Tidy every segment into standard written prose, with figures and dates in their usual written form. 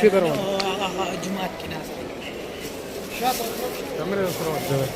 وش يدرون؟ جمعات كناس كمل الصراط ده.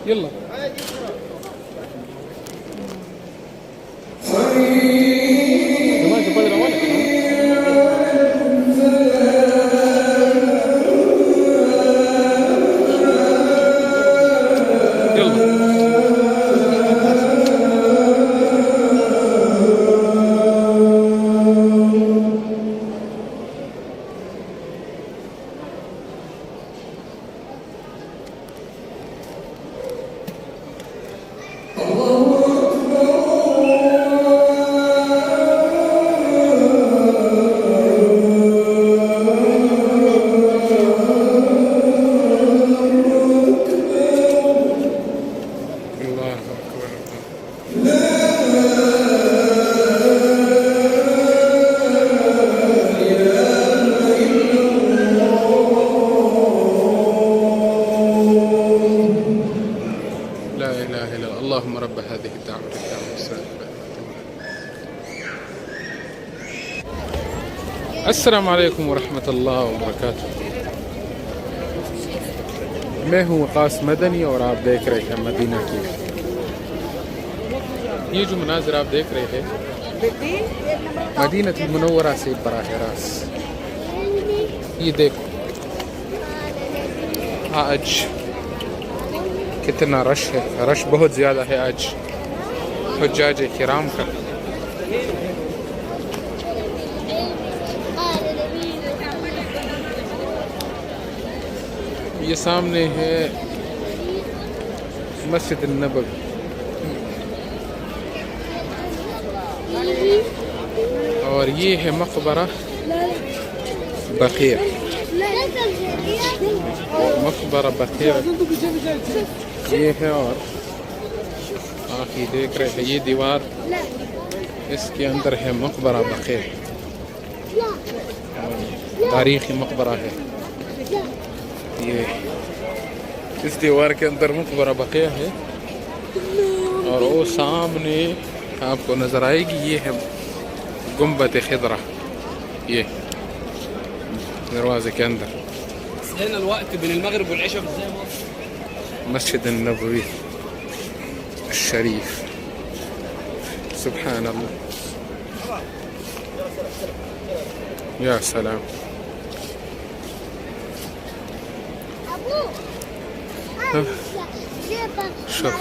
يلا زمان تبادر أولك يلا الله أكبر. لا إله إلا الله. اللهم رب هذه الدعوة التامة والصلاة. السلام عليكم ورحمة الله وبركاته. मैं हूँ वकास मदनी और आप देख रहे हैं मदीना की। ये जो मनाज़र आप देख रहे हैं मदीना मुनव्वरा से बराह रास्त। ये देखो आज कितना रश है, रश बहुत ज़्यादा है आज हुज्जाज किराम का। ये सामने है मस्जिद नबवी और ये है मकबरा बकीया। मकबरा बकीया ये है और आखिर देख रहे हैं ये दीवार, इसके अंदर है मकबरा बकीया, तारीखी मकबरा है। ये इस दीवार के अंदर मकबरा बकीया है और वो सामने आपको नज़र आएगी ये है गुंबद खिदरा, ये दरवाजे के अंदर मस्जिद नबवी शरीफ। सुभान अल्लाह, या सलाम। شوف